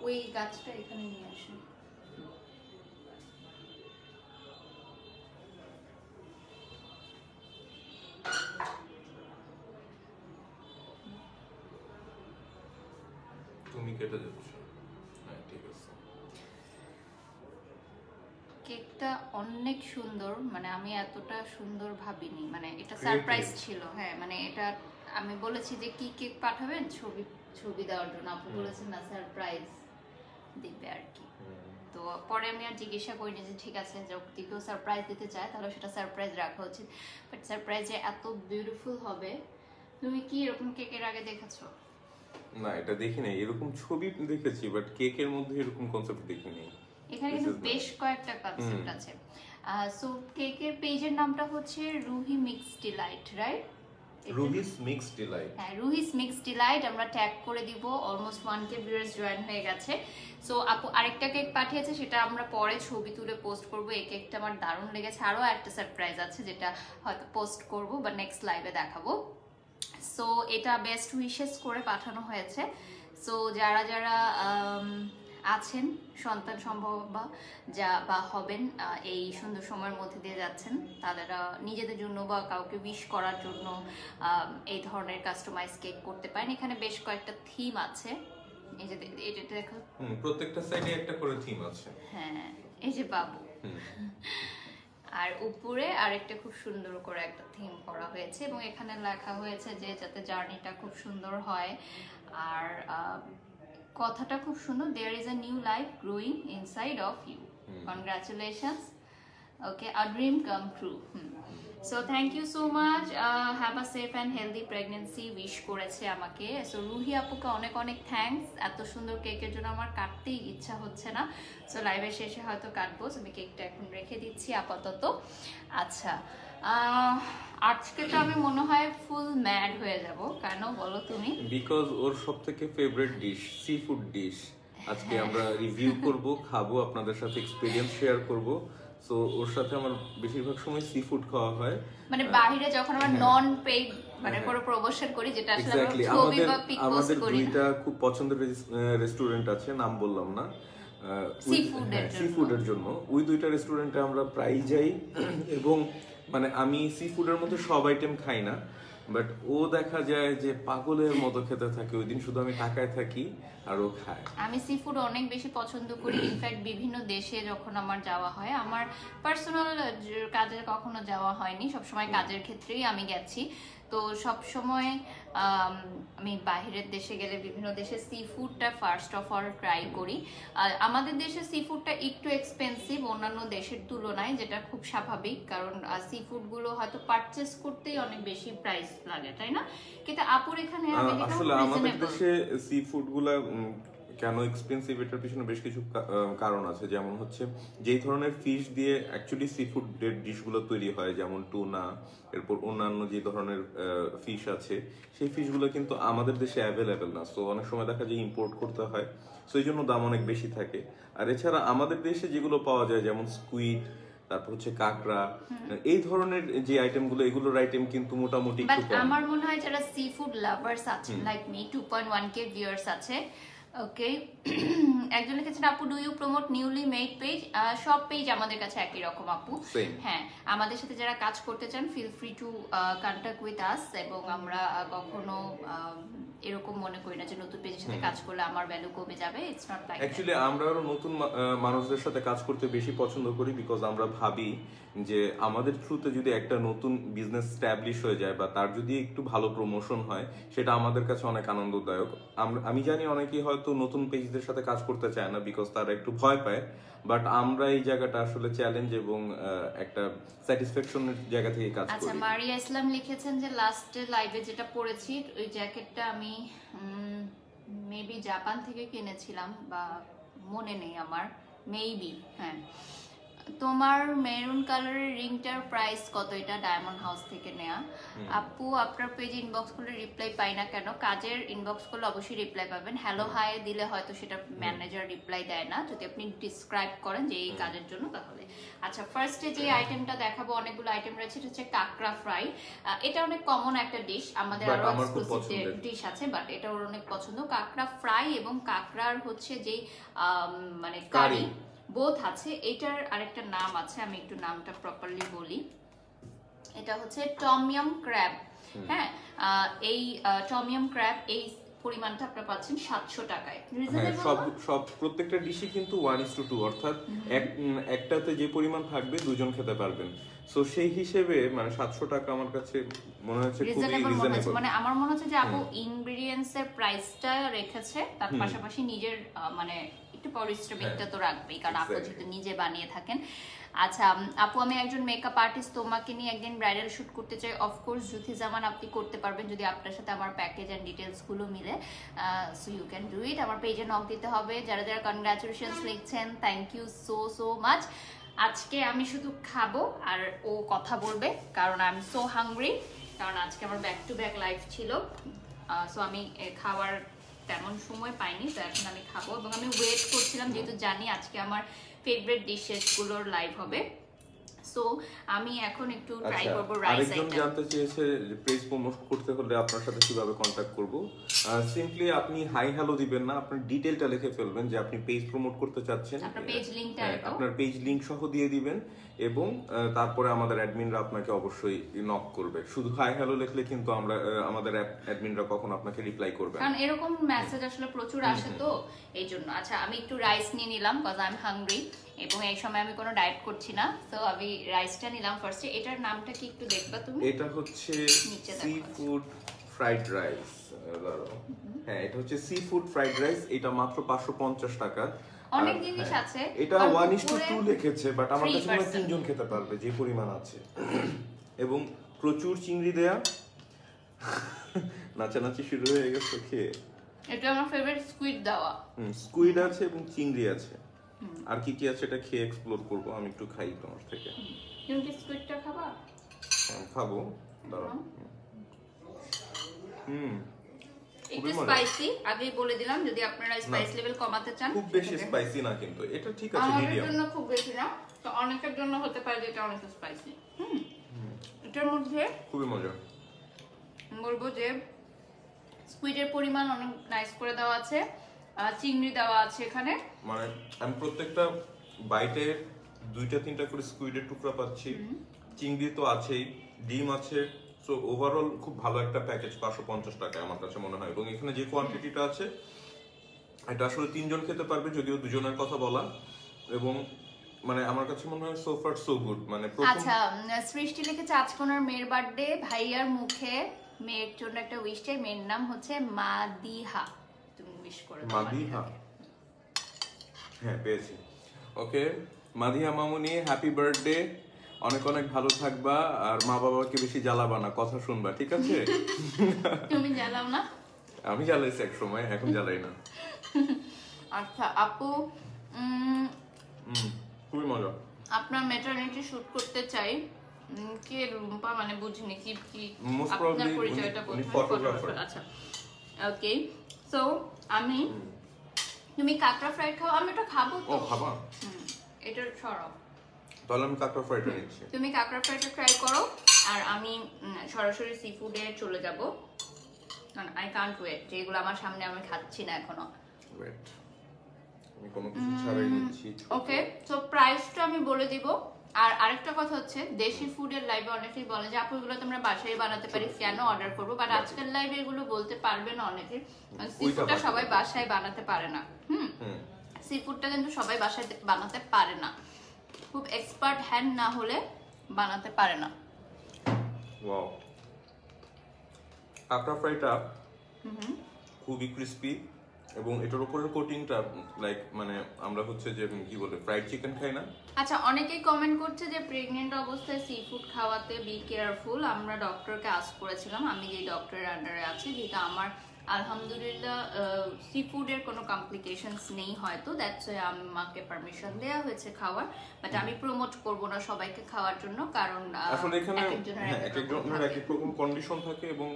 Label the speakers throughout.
Speaker 1: ওই গাছটা এখানে নিয়ে আসেন।
Speaker 2: তুমি কেটে যাচ্ছ? হ্যাঁ ঠিক আছে।
Speaker 1: কেকটা অনেক সুন্দর, মানে আমি এতটা সুন্দর ভাবিনি, মানে এটা সারপ্রাইজ ছিল। হ্যাঁ মানে এটা আমি বলেছি যে কি কেক পাঠাবেন ছবি ছবি দেওয়ার জন্য, আপু বলেছেন না সারপ্রাইজ দিবে আর কি। তো পরে আমি আর জিজ্ঞাসা করিনি যে ঠিক আছে যদি কেউ সারপ্রাইজ দিতে চায় তাহলে সেটা সারপ্রাইজ রাখা উচিত, বাট সারপ্রাইজে এত বিউটিফুল হবে। তুমি কি এরকম কেকের আগে দেখেছো?
Speaker 2: না এটা দেখি নাই, এরকম ছবি দেখেছি বাট কেকের মধ্যে এরকম কনসেপ্ট দেখি নাই।
Speaker 1: এখানে কিন্তু বেশ কয়েকটা কনসেপ্ট আছে। সো কেকের পেজের নামটা হচ্ছে Ruhi mix delight, right?
Speaker 2: Ruhi's mix delight.
Speaker 1: হ্যাঁ রুহিস মিক্স ডিলাইট, আমরা ট্যাগ করে দিব। অলমোস্ট 1K ভিউয়ার্স জয়েন হয়ে গেছে। সো আপু আরেকটা কেক পাঠিয়েছে, সেটা আমরা পরে ছবি তুলে পোস্ট করব। এই কেকটা আমার দারুণ লেগেছে। আরও একটা সারপ্রাইজ আছে যেটা হয়তো পোস্ট করব বা নেক্সট লাইভে দেখাবো। সো এটা বেস্ট উইশেস করে পাঠানো হয়েছে। সো যারা যারা আছেন, সন্তান সম্ভব বা হবেন, এই সুন্দর সময়ের মধ্যে দিয়ে যাচ্ছেন, তারা নিজেদের জন্য বা কাউকে উইশ করার জন্য এই ধরনের কাস্টমাইজ কেক করতে পারেন। এখানে বেশ কয়েকটা থিম আছে, এই যে এটা দেখো
Speaker 2: প্রত্যেকটা সাইডে একটা করে থিম আছে।
Speaker 1: হ্যাঁ এই যে বাবু, আর উপরে আরেকটা খুব সুন্দর করে একটা থিম করা হয়েছে এবং এখানে লেখা হয়েছে যে যাতে জার্নিটা খুব সুন্দর হয়। আর কথাটা খুব সুন্দর, there is a new life growing inside of you, congratulations, okay, a dream come true. So thank you so much, have a safe and healthy pregnancy wish করেছে আমাকে। সো রুহি আপুকে অনেক অনেক থ্যাঙ্কস, এত সুন্দর কেকের জন্য আমার কাটতেই ইচ্ছা হচ্ছে না। সো লাইভের শেষে হয়তো কাটবো, আমি কেকটা এখন রেখে দিচ্ছি আপাতত। আচ্ছা আজকে তো আমি মনে হয় ফুল ম্যাড হয়ে যাব, কেন বলো তুমি?
Speaker 2: বিকজ ওর সবথেকে favourite dish sea food dish আজকে আমরা রিভিউ করব, খাবো, আপনাদের সাথে এক্সপেরিয়েন্স শেয়ার করব। সো ওর সাথে আমার বেশিরভাগ সময় সি ফুড খাওয়া হয়,
Speaker 1: মানে বাইরে যখন আমরা নন পেইড মানে কোনো প্রমোশন করি, যেটা আসলে আমরা ছবি বা পিক পোস্ট করি।
Speaker 2: দুইটা খুব পছন্দের রেস্টুরেন্ট আছে, নাম বললাম না, সি ফুডের জন্য। ওই দুইটা রেস্টুরেন্টে আমরা প্রায় যাই এবং মানে আমি সি ফুডের মধ্যে সব আইটেম খাই না, বাট ও দেখা যায় যে পাগলের মতো খেতে থাকে। ওই দিন শুধু আমি টাকায় থাকি আর ও খায়।
Speaker 1: আমি সি ফুড অনেক বেশি পছন্দ করি। ইনফ্যাক্ট বিভিন্ন দেশে যখন আমার যাওয়া হয়, আমার পার্সোনাল কাজে কখনো যাওয়া হয়নি, সবসময় কাজের ক্ষেত্রেই আমি গেছি। তো সবসময় আমি বাইরের দেশে গেলে বিভিন্ন দেশে সি ফুডটা ফার্স্ট অফ অল ট্রাই করি। আমাদের দেশে সি ফুডটা একটু এক্সপেন্সিভ অন্যান্য দেশের তুলনায়, যেটা খুব স্বাভাবিক, কারণ সি ফুডগুলো হয়তো পারচেস করতেই অনেক বেশি প্রাইস লাগে, তাই না? কিন্তু আপুর এখানে আমি
Speaker 2: আসলে আমাদের দেশে সি ফুডগুলো কেন এক্সপেন্সিভ এটার পিছনে বেশ কিছু কারণ আছে। যেমন হচ্ছে যেই ধরনের ফিশ দিয়ে অ্যাকচুয়ালি সি ফুডের ডিশগুলো তৈরি হয়, যেমন টুনা, এরপর অন্যান্য যে ধরনের ফিশ আছে, সেই ফিশগুলো কিন্তু আমাদের দেশে অ্যাভেলেবেল না। সো অনেক সময় দেখা যায় ইম্পোর্ট করতে হয়, সো এই জন্য দাম অনেক বেশি থাকে। আর এছাড়া আমাদের দেশে যেগুলো পাওয়া যায় যেমন স্কুইড, তারপর হচ্ছে কাঁকড়া, এই ধরনের যে আইটেমগুলো, এগুলোর আইটেম কিন্তু মোটামুটি একটু কম।
Speaker 1: আমার মনে হয় যারা সি ফুড লাভার্স আছেন লাইক মি, 2.1K ভিউয়ার্স আছে, ওকে। একজন লিখেছেন আপু do you promote newly made page? সব পেজ আমাদের কাছে একই রকম আপু। হ্যাঁ আমাদের সাথে যারা কাজ করতে চান feel free to contact with us, এবং আমরা কখনো এরকম মনে করি না যে নতুন পেজের সাথে কাজ করলে আমার ভ্যালু কমে যাবে। It's not like that.
Speaker 2: Actually আমরা আরো নতুন মানুষদের সাথে কাজ করতে বেশি পছন্দ করি, বিকজ আমরা ভাবি যে আমাদের থ্রুতে যদি একটা নতুন বিজনেস স্ট্যাবলিশ হয়ে যায় বা তার যদি একটু ভালো প্রমোশন হয়, সেটা আমাদের কাছে অনেক আনন্দদায়ক। আমি জানি অনেকেই হয়তো নতুন পেজদের সাথে কাজ করতে চায় না, বিকজ তারা একটু ভয় পায়, বাট আমরা এই জায়গাটা আসলে চ্যালেঞ্জ এবং একটা স্যাটিসফ্যাকশনের জায়গা থেকে কাজ করি।
Speaker 1: আচ্ছা মারিয়া ইসলাম লিখেছেন যে লাস্টে লাইভে যেটা পড়েছি ওই জ্যাকেটটা আমি মেবি জাপান থেকে কিনেছিলাম বা মনে নেই আমার, মেবি, হ্যাঁ। তোমার মেরুন কালারের রিংটার প্রাইস কত? এটা ডায়মন্ড হাউস থেকে নেয়া। আপু আপনার পেজ ইনবক্স করলে রিপ্লাই পাই না কেন? কাজের ইনবক্স করলে অবশ্যই রিপ্লাই পাবেন। হ্যালো হাই দিলে হয়তো সেটা ম্যানেজার রিপ্লাই দেয় না, যদি আপনি ডিসক্রাইব করেন যে এই কাজের জন্য তাহলে। আচ্ছা, ফার্স্টে যে আইটেমটা দেখাবো, অনেকগুলো আইটেম রয়েছে, এটা হচ্ছে কাঁকড়া ফ্রাই। এটা অনেক কমন একটা ডিশ, আমাদের আরো এক্সক্লুসিভ ডিশ আছে, বাট এটা ওর অনেক পছন্দ। কাঁকড়া ফ্রাই এবং কাঁকড়ার হচ্ছে যে মানে কারি বোথ আছে। এটার আরেকটা নাম আছে, আমি একটু নামটা প্রপারলি বলি। এটা হচ্ছে টমিয়াম ক্র্যাব। হ্যাঁ, এই টমিয়াম ক্র্যাব এই পরিমাণটা আপনারা পাচ্ছেন 700 টাকায়।
Speaker 2: সব প্রত্যেকটা ডিশই কিন্তু 1:2, অর্থাৎ একটাতে যে পরিমাণ থাকবে দুজন খেতে পারবেন। সো সেই হিসেবে মানে 700 টাকা আমার কাছে মনে হচ্ছে খুবই রিজনেবল।
Speaker 1: মানে আমার মনে হচ্ছে যে আপু ইনগ্রেডিয়েন্টস এর প্রাইসটা রেখেছে, তার পাশাপাশি নিজের মানে একটু পরিশ্রমিকটা তো রাখবেই, কারণ আপু যেহেতু নিজে বানিয়ে থাকেন। আচ্ছা আপু, আমি একজন মেকআপ আর্টিস্ট, তোমাকে নিয়ে একদিন ব্রাইডাল শুট করতে চাই। অফকোর্স জুথি জামান আপনি করতে পারবেন যদি আপনার সাথে আমার প্যাকেজ এন্ড ডিটেইলস গুলো মিলে। So you can do it. আমার পেজে নক দিতে হবে। যারা যারা কনগ্রাচুলেশনস লিখছেন, থ্যাংক ইউ সো মাচ। আজকে আমি শুধু খাবো আর ও কথা বলবে, কারণ আই এম সো হাংরি, কারণ আজকে আমার ব্যাক টু ব্যাক লাইফ ছিল। সো আমি খাওয়ার তেমন সময় পাইনি, তো এখন আমি খাবো এবং আমি ওয়েট করছিলাম, যেহেতু জানি আজকে আমার ফেভারিট ডিশেস গুলোর লাইভ হবে। সো আমি এখন একটু ট্রাই করব রাইস আইটেম।
Speaker 2: আরেকজন জানতে চেয়েছে যে পেজ প্রমোট করতে হলে আপনার সাথে কিভাবে কন্টাক্ট করব। সিম্পলি আপনি হাই হ্যালো দিবেন না, আপনার ডিটেইলটা লিখে ফেলবেন যে আপনি পেজ প্রমোট করতে চাচ্ছেন, আপনার পেজ লিংক সহ দিয়ে দিবেন, এবং তারপরে আমাদের অ্যাডমিনরা আপনাকে অবশ্যই নক করবে। শুধু হাই হ্যালো লিখলে কিন্তু আমাদের অ্যাডমিনরা কখন আপনাকে রিপ্লাই করবে,
Speaker 1: কারণ এরকম মেসেজ আসলে প্রচুর আসে, তো এই জন্য। আচ্ছা, আমি একটু রাইস নিয়ে নিলাম বিকজ আই এম হাংরি, এবং এই সময় আমি কোনো ডায়েট করছি না, তো আমি রাইসটা নিলাম ফার্স্টে। এটার নামটা কি একটু দেখবা তুমি?
Speaker 2: এটা হচ্ছে সি ফুড ফ্রাইড রাইস। হ্যাঁ, এটা হচ্ছে সি ফুড ফ্রাইড রাইস। এটা মাত্র 550 টাকা।
Speaker 1: অনেক জিনিস আছে,
Speaker 2: এটা 1:2 লিখেছে, বাট আমার কাছে মনে হয় 3 জন খেতে পারবে যে পরিমাণ আছে, এবং প্রচুর চিংড়ি দেয়া। নাচানাচি শুরু হয়ে গেছে খেয়ে।
Speaker 1: এটা আমার ফেভারিট স্কুইড দেওয়া।
Speaker 2: স্কুইড আছে এবং চিংড়ি আছে, আর কি কি আছে এটা খেয়ে এক্সপ্লোর করব। আমি একটু খাই তোমার থেকে।
Speaker 1: তুমি কি স্কুইডটা খাবা?
Speaker 2: খাবো, দাঁড়াও।
Speaker 1: একটু স্পাইসি, আগেই বলে দিলাম, যদি আপনারা স্পাইস লেভেল কমাতে চান।
Speaker 2: খুব বেশি স্পাইসি না, কিন্তু এটা ঠিক আছে, মিডিয়াম।
Speaker 1: আমার জন্য খুব বেশি না, তো অনেকের জন্য হতে পারে যে এটা অনেক স্পাইসি। এটার মধ্যে
Speaker 2: খুবই মজা।
Speaker 1: বলবো যে স্কুইডের পরিমাণ অনেক নাইস করে দেওয়া আছে, চিংড়ি দেওয়া আছে এখানে।
Speaker 2: মানে আমি প্রত্যেকটা বাইটে 2-3টা করে স্কুইডের টুকরা পাচ্ছি, চিংড়ি তো আছেই, ডিম আছে। সো ওভারঅল খুব ভালো একটা প্যাকেজ 550 টাকায় আমার কাছে মনে হয়। এবং এখানে যে কোয়ান্টিটিটা আছে এটা আসলে 3 জন খেতে পারবে, যদিও 2 জনের কথা বলা। এবং মানে আমার কাছে মনে হয় সো ফার সো গুড। মানে
Speaker 1: আচ্ছা, সৃষ্টি লিখেছে আজকে ওনার মেয়ের বার্থডে, ভাইয়ার মুখে মেয়ের জন্য একটা উইশ চাই। মেয়ের নাম হচ্ছে মাদিহা, তুমি উইশ করে দাও।
Speaker 2: মাদিহা, হ্যাঁ পেয়েছি। ওকে মাদিহা মামুনি, হ্যাপি বার্থডে, অনেক অনেক ভালো থাকবা, আর মা বাবাকে বেশি জ্বালাবা না, কথা শুনবা, ঠিক আছে?
Speaker 1: তুমি জ্বালাও না?
Speaker 2: আমি জ্বালাইছি এক সময়, এখন জ্বালাই না।
Speaker 1: আচ্ছা আপু,
Speaker 2: খুবই মজা।
Speaker 1: আপনার ম্যাটারনিটি শুট করতে চাই। কে রুম্পা? মানে বুঝিনি কি কি
Speaker 2: মোস্ট
Speaker 1: আপনার
Speaker 2: প্রবাবলি
Speaker 1: পরিচয়টা
Speaker 2: উনি
Speaker 1: বলুন।
Speaker 2: ফটোগ্রাফার।
Speaker 1: আচ্ছা ওকে, সো আমি, তুমি কাঁকড়া ফ্রাই খাও? আমি এটা খাবো তো।
Speaker 2: ও খাবা?
Speaker 1: এটা সরব,
Speaker 2: তাহলে আমি কাঁকড়া ফ্রাইটা নিচ্ছি।
Speaker 1: তুমি কাঁকড়া ফ্রাইটা ট্রাই করো, আর আমি সরাসরি সি ফুডে চলে যাব, কারণ আই কান্ট ওয়েট। যেগুলো আমার সামনে আমি খাচ্ছি না এখনো।
Speaker 2: ওয়েট, আমি কোনো কিছু ছাড়াই নিচ্ছি।
Speaker 1: ওকে, সো প্রাইসটা আমি বলে দিব। আর আরেকটা কথা হচ্ছে, দেশি ফুডের লাইভে অনেকেই বলে যে আপু এগুলো তোমরা বাসায় বানাতে পারি, কেন অর্ডার করবো? বাট আজকের লাইভে এগুলো বলতে পারবে না অনেকে। সি ফুডটা সবাই বাসায় বানাতে পারে না। সি ফুডটা কিন্তু সবাই বাসায় বানাতে পারে না, খুব এক্সপার্ট হ্যান্ড না হলে বানাতে পারে না।
Speaker 2: ওয়াও, কাঁকড়া ফ্রাইটা খুবই ক্রিস্পি, এবং এটার উপরের কোটিংটা লাইক মানে আমরা হচ্ছে যে কি বলে ফ্রাইড চিকেন খাই না।
Speaker 1: আচ্ছা, অনেকেই কমেন্ট করছে যে প্রেগনেন্ট অবস্থায় সি ফুড খাওয়াতে বি কেয়ারফুল। আমরা ডক্টরকে আস্ক করেছিলাম, আমি যে ডক্টরের আন্ডারে আছি, যেটা আমার আলহামদুলিল্লাহ সি ফুডের কোনো কমপ্লিকেশনস নেই হয়তো, দ্যাটস ওয়াই আমাকে পারমিশন দেওয়া হয়েছে খাওয়ার, বাট আমি প্রমোট করব না সবাইকে খাওয়ার জন্য, কারণ
Speaker 2: আসলে এখানে এক একজনের এক এক রকম কন্ডিশন থাকে এবং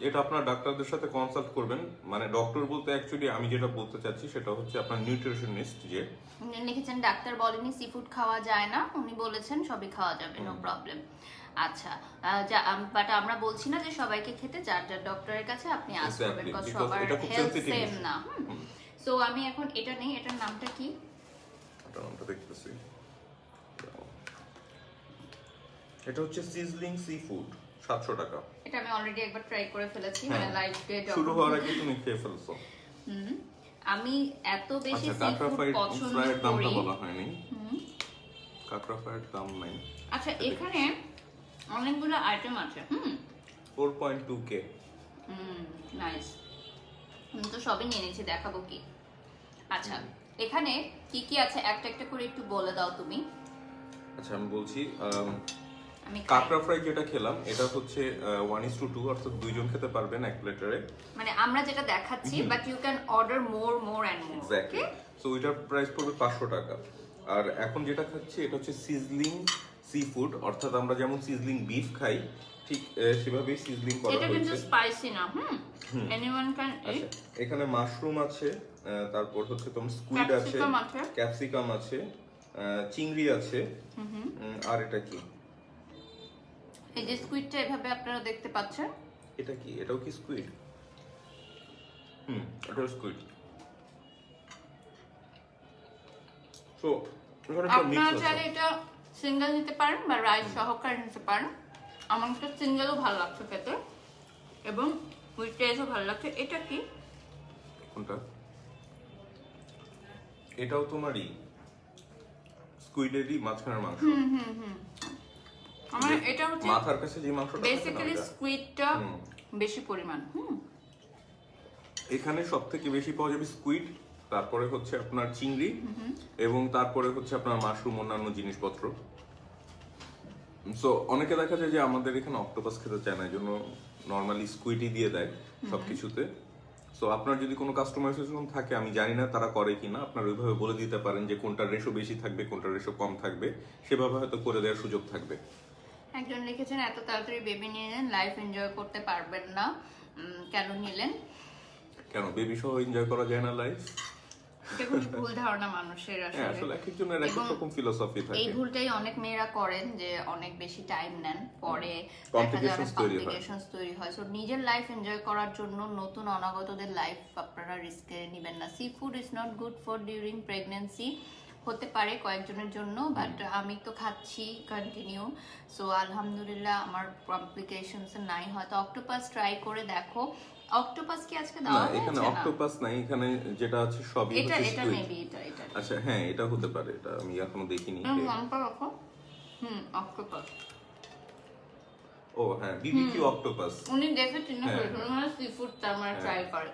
Speaker 2: এটা আপনার ডাক্তারদের সাথে কনসাল্ট করবেন। মানে ডক্টর বলতে অ্যাকচুয়ালি আমি যেটা বলতে চাচ্ছি সেটা হচ্ছে আপনার নিউট্রিশনিস্ট যে
Speaker 1: লিখেছেন ডাক্তার বলেনি সি ফুড খাওয়া যায় না, উনি বলেছেন সবই খাওয়া যাবে, নো প্রবলেম। আচ্ছা, বাট আমরা বলছি না যে সবাইকে খেতে, যার যার ডক্টরের কাছে আপনি আসবেন, বিকজ সবার হেলথ সেম না। সো আমি এখন এটা নেই, এটার নামটা কি?
Speaker 2: এটার নামটা দেখতেছি, এটা হচ্ছে সিজলিং সি ফুড, 700 টাকা।
Speaker 1: এটা আমি অলরেডি একবার ট্রাই করে ফেলেছি, মানে লাইভ ডে
Speaker 2: শুরু হওয়ার আগে তুমি খেয়ে ফেলছো।
Speaker 1: আমি এত বেশি সি
Speaker 2: কাঁকড়া
Speaker 1: ফুড পছন্দ
Speaker 2: ফ্রাইয়ের দামটা
Speaker 1: করি।
Speaker 2: বলা হয়নি, কাঁকড়া ফ্রাইয়ের দাম নাই।
Speaker 1: আচ্ছা, এখানে অনেকগুলো আইটেম আছে।
Speaker 2: 4.2k।
Speaker 1: নাইস। আমি তো সবই নিয়ে নিয়েছি, দেখাবো কি। আচ্ছা, এখানে কি কি আছে একটা একটা করে একটু বলে দাও তুমি।
Speaker 2: আচ্ছা আমি বলছি,
Speaker 1: আমি
Speaker 2: কাঁকড়া ফ্রাই যেটা খেলাম এটা হচ্ছে 1:2, অর্থাৎ দুইজন খেতে পারবেন এক প্লেটারে।
Speaker 1: মানে আমরা যেটা দেখাচ্ছি, but you can order more and more.
Speaker 2: Exactly. So এটার প্রাইস পড়বে 500 টাকা। আর এখন যেটা খাচ্ছি এটা হচ্ছে সিজলিং সি ফুড, অর্থাৎ আমরা যেমন সিজলিং বিফ খাই ঠিক সেভাবেই সিজলিং করা হয়েছে।
Speaker 1: এটা কিন্তু স্পাইসি না। এনিওয়ান ক্যান ইট।
Speaker 2: এখানে মাশরুম আছে, তারপর হচ্ছে তোমার স্কুইড আছে, ক্যাপসিকাম আছে, চিংড়ি আছে, আর এটা কি?
Speaker 1: এই যে স্কুইডটা এভাবে আপনারা দেখতে পাচ্ছেন,
Speaker 2: এটা কি? এটাও কি স্কুইড? এটাও স্কুইড। সো
Speaker 1: আপনারা চাইলে এটা সিঙ্গেল নিতে পারেন বা রাইস সহকারে নিতে পারেন। আমার তো সিঙ্গেলও ভালো লাগছে খেতে এবং উইথ রাইসও ভালো লাগছে। এটা কি?
Speaker 2: কোনটা? এটাও তোমারই স্কুইডেরই মাঝখানের মাংস।
Speaker 1: আমার এটা হচ্ছে
Speaker 2: মাথার কাছে যে মাংসটা,
Speaker 1: বেসিক্যালি স্কুইডটা বেশি পরিমাণ।
Speaker 2: এখানে সবথেকে বেশি পাওয়া যাবে স্কুইড, তারপরে হচ্ছে আপনার চিংড়ি, এবং তারপরে হচ্ছে আপনার মাশরুম, অন্যান্য জিনিসপত্র। সো অনেকে দেখা যায় যে আমাদের এখানে অক্টোপাস খেতে চায় না, এই জন্য নর্মালি স্কুইডই দিয়ে দেয় সবকিছুতে। সো আপনার যদি কোনো কাস্টমাইজেশন থাকে, আমি জানি না তারা করে কিনা, আপনার ওইভাবে বলে দিতে পারেন যে কোনটা রেশো বেশি থাকবে, কোনটা রেশো কম থাকবে, সেভাবে হয়তো করে দেওয়ার সুযোগ থাকবে।
Speaker 1: একজন লিখেছেন এত তাড়াতাড়ি বেবি নিয়ে নেন, লাইফ এনজয় করতে পারবেন না, কেন নিলেন?
Speaker 2: কেন বেবি সহ এনজয় করা যায় না লাইফ?
Speaker 1: এটা খুব ভুল ধারণা মানুষের।
Speaker 2: আসলে এক একজনের এক এক রকম ফিলোসফি থাকে।
Speaker 1: এই ভুলটাই অনেক মেয়েরা করেন যে অনেক বেশি টাইম নেন, পরে
Speaker 2: কমপ্লিকেশনস
Speaker 1: তৈরি হয়। সো নিজের লাইফ এনজয় করার জন্য নতুন অনাগতদের লাইফ আপনারা রিস্কে নেবেন না। C food is not good for during pregnancy, হতে পারে কয়েকজনের জন্য, বাট আমি তো খাচ্ছি কন্টিনিউ। সো আলহামদুলিল্লাহ আমার কমপ্লিকেশনস নাই। হয়তো অক্টোপাস ট্রাই করে দেখো। অক্টোপাস কি আজকে দাও?
Speaker 2: এখানে অক্টোপাস নাই, এখানে যেটা আছে সবই হচ্ছে স্কুইড।
Speaker 1: এটা মেবি এটা।
Speaker 2: আচ্ছা হ্যাঁ, এটা হতে পারে, এটা আমি এখনো দেখিনি।
Speaker 1: নামটা রাখো। অক্টোপাস।
Speaker 2: ও হ্যাঁ, বিবিকিউ অক্টোপাস।
Speaker 1: উনি দেখে চিন্তা করেছেন মানে সি ফুড তার মানে ট্রাই করে।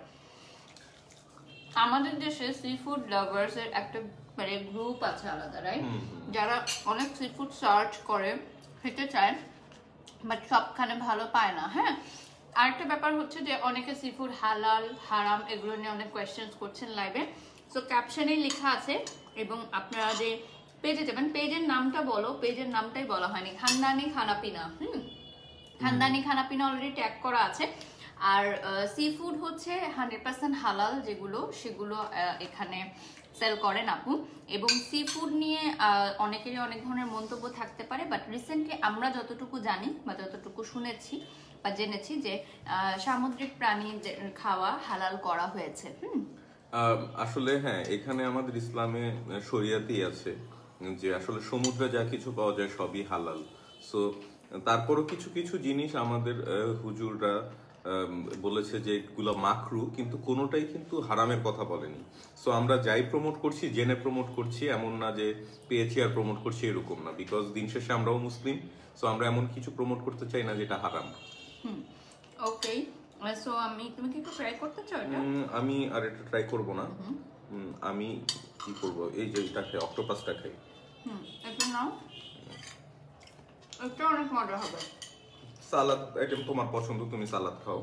Speaker 1: আমাদের দেশে সি ফুড লাভার্স এর একটা মানে গ্রুপ আছে আলাদা, রাইট? যারা অনেক সি ফুড সার্চ করে খেতে চায়, বাট সবখানে ভালো পায় না। হ্যাঁ, আরেকটা ব্যাপার হচ্ছে যে অনেকে সি ফুড হালাল হারাম এগুলো নিয়ে অনেক কোয়েশ্চেন্স করছেন লাইভে। সো ক্যাপশনে লেখা আছে, এবং আপনারা যে পেজে যাবেন, পেজের নামটা বলো, পেজের নামটাই বলা হয়নি, খানদানি খানাপিনা। খানদানি খানাপিনা অলরেডি ট্যাগ করা আছে। আর সি ফুড হচ্ছে 100% হালাল যেগুলো, সেগুলো এখানে সেল করেন আপু। এবং সি ফুড নিয়ে অনেকেরই অনেক ধরনের মন্তব্য থাকতে পারে, বাট রিসেন্টলি আমরা যতটুকু জানি বা যতটুকু শুনেছি বা জেনেছি যে সামুদ্রিক প্রাণী খাওয়া হালাল করা হয়েছে।
Speaker 2: আসলে হ্যাঁ, এখানে আমাদের ইসলামে শরিয়াতেই আছে যে আসলে সমুদ্রে যা কিছু পাওয়া যায় সবই হালাল। সো তারপরও কিছু কিছু জিনিস আমাদের হুজুররা বলেছে যে এগুলো মাকরু, কিন্তু কোনোটাই কিন্তু হারামের কথা বলেনি। সো আমরা যাই প্রমোট করছি জেনে প্রমোট করছি, এমন না যে পেয়েছি আর প্রমোট করছি, এরকম না। বিকজ দিন শেষে আমরাও মুসলিম, সো আমরা এমন কিছু প্রমোট করতে চাই না যেটা হারাম।
Speaker 1: ওকে, সো তুমি কি একটু ট্রাই করতে চাও এটা?
Speaker 2: আমি আর এটা ট্রাই করব না। আমি কি করব, এই যে এটা খাই, অক্টোপাসটা খাই।
Speaker 1: এটা নাও, এটা অনেক মজা হবে।
Speaker 2: সালাদ আইটেম তোমার পছন্দ, তুমি সালাদ খাও।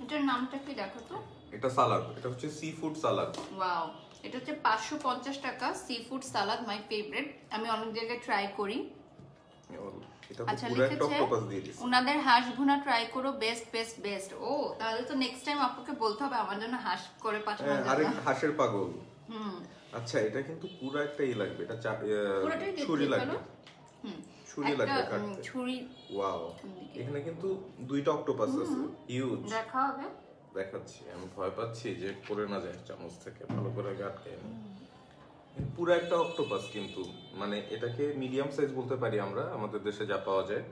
Speaker 1: এটার নামটা কি দেখো তো?
Speaker 2: এটা সালাদ, এটা হচ্ছে সি ফুড সালাদ।
Speaker 1: ওয়াও, এটা হচ্ছে 550 টাকা sea food salad, my favourite. আমি অনেক জায়গায় ট্রাই করি।
Speaker 2: এটা
Speaker 1: আচ্ছা,
Speaker 2: পুরো একটা অক্টোপাস দিয়ে দিয়েছে।
Speaker 1: ওনাদের হাঁস ভুনা ট্রাই করো, বেস্ট বেস্ট বেস্ট। ও তাহলে তো নেক্সট টাইম আপুকে বলতে হবে আমার জন্য হাঁস করে পাঠানো যাবে।
Speaker 2: আরে হাঁসের পাগল। আচ্ছা, এটা কিন্তু পুরো একটা ই লাগবে, এটা ছুরি লাগবে। ছুরি লাগবে কাটতে।
Speaker 1: ছুরি।
Speaker 2: ওয়াও, এখানে কিন্তু দুইটা অক্টোপাস আছে, হিউজ।
Speaker 1: দেখা হবে,
Speaker 2: দেখাচ্ছি। আমি ভয় পাচ্ছি যে পড়ে না যায় চামচ থেকে, ভালো করে আটকে নি। পুরো একটা অক্টোপাস কিন্তু, মানে এটাকে মিডিয়াম সাইজ বলতে পারি আমরা আমাদের দেশে যা পাওয়া যায়।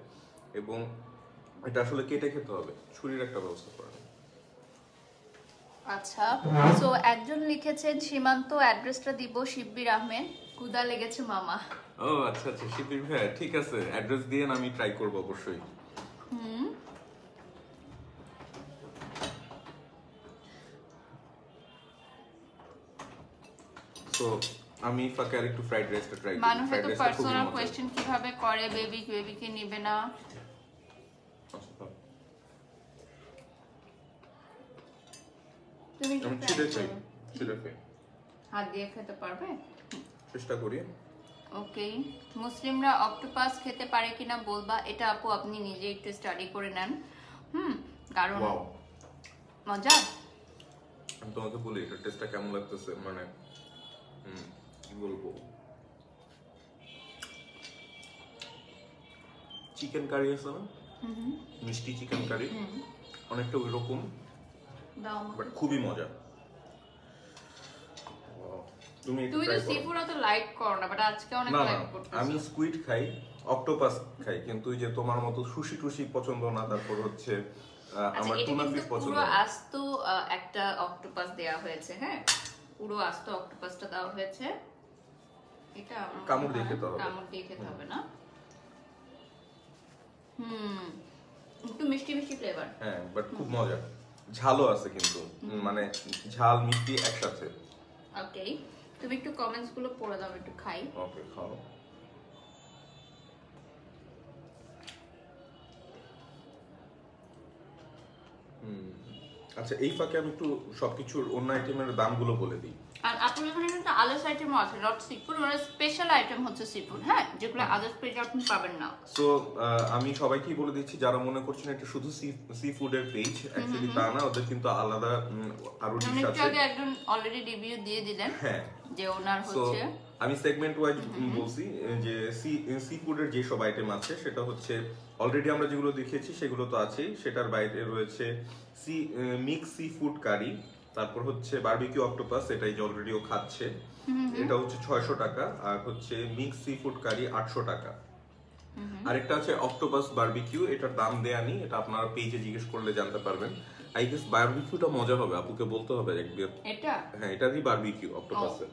Speaker 2: এবং এটা আসলে কেটে খেতে হবে, ছুরির একটা ব্যবস্থা করা।
Speaker 1: আচ্ছা, সো একজন লিখেছেন সীমান্ত, অ্যাড্রেসটা দিব, শিব্বির আহমেদ, কুদা লেগেছে মামা।
Speaker 2: ও আচ্ছা আচ্ছা, শিবির ভাই ঠিক আছে, অ্যাড্রেস দিয়ে আমি ট্রাই করব অবশ্যই। সো আমি ফাঁকে আর একটু ফ্রাইড রাইসটা ট্রাই করি।
Speaker 1: মানুষ তো পার্সোনাল কোশ্চেন কিভাবে করে, বেবিকে নেবে না। তুমি কি হাত দিয়ে খেতে পারবে?
Speaker 2: চেষ্টা করি।
Speaker 1: ওকে, মুসলিমরা অক্টোপাস খেতে পারে কিনা বলবা। এটা আপু আপনি নিজে একটু স্টাডি করে নেন। কারণ মজা।
Speaker 2: আমি তোমাকে বলি এটা টেস্টটা কেমন লাগতেছে, মানে কি বলবো, চিকেন কারি আছে না, মিষ্টি চিকেন কারি, অনেকটা ওই রকম, বাট খুবই মজা।
Speaker 1: তুমি তো সি ফুড অত লাইক করো না, বাট আজকে অনেক লাইক করতেছো।
Speaker 2: আমি স্কুইড খাই, অক্টোপাস খাই, কিন্তু ওই যে তোমার মতো সুশি টুশি পছন্দ না, তারপর হচ্ছে আমার টুনা ফিশ পছন্দ।
Speaker 1: পুরো আস্ত একটা অক্টোপাস দেয়া হয়েছে, হ্যাঁ পুরো আস্ত অক্টোপাসটা দেওয়া হয়েছে। এটা
Speaker 2: কামড় দিয়ে খেতে হবে,
Speaker 1: কামড় দিয়ে খেতে হবে না। একটু মিষ্টি মিষ্টি ফ্লেভার,
Speaker 2: হ্যাঁ বাট খুব মজা। ঝালও আছে কিন্তু, মানে ঝাল মিষ্টি একসাথে।
Speaker 1: ওকে, তুমি একটু কমেন্টস গুলো পড়ে দাও, একটু খাই।
Speaker 2: ওকে, খাও। আচ্ছা, এই ফাঁকে আমি একটু সবকিছুর অন্য আইটেমের দামগুলো বলে দিই।
Speaker 1: আর আপনার এখানে কিন্তু আদার্স আইটেমও আছে, নট সিফুড, মানে স্পেশাল আইটেম হচ্ছে সিফুড, হ্যাঁ, যেগুলো আদার্স পেজে আপনি পাবেন না।
Speaker 2: সো আমি সবাইকেই বলে দিচ্ছি যারা মনে করছেন এটা শুধু সি ফুডের পেজ, অ্যাকচুয়ালি তা না, ওদের কিন্তু আলাদা আরো ডিশ আছে।
Speaker 1: আগে একজন অলরেডি রিভিউ দিয়ে দিলেন,
Speaker 2: হ্যাঁ,
Speaker 1: যে ওনার হচ্ছে।
Speaker 2: আমি সেগমেন্ট ওয়াইজ বলছি যে সি ফুডের যে সব আইটেম আছে সেটা হচ্ছে অলরেডি আমরা যেগুলো দেখিয়েছি সেগুলো তো আছেই, সেটার বাইরে রয়েছে মিক্স সি ফুড কারি, তারপর হচ্ছে বারবিকিউ অক্টোপাস, এটাই যে অলরেডি ও খাচ্ছে, এটা হচ্ছে 600 টাকা, আর হচ্ছে মিক্স সি ফুড কারি 800 টাকা। আরেকটা আছে অক্টোপাস বারবিকিউ, এটার দাম দেয়া নেই, এটা আপনারা পেজে জিজ্ঞেস করলে জানতে পারবেন। আই গেস বারবিকিউটা মজা হবে, আপুকে বলতে হবে একবার।
Speaker 1: এটা
Speaker 2: হ্যাঁ, এটারই বারবিকিউ অক্টোপাসের।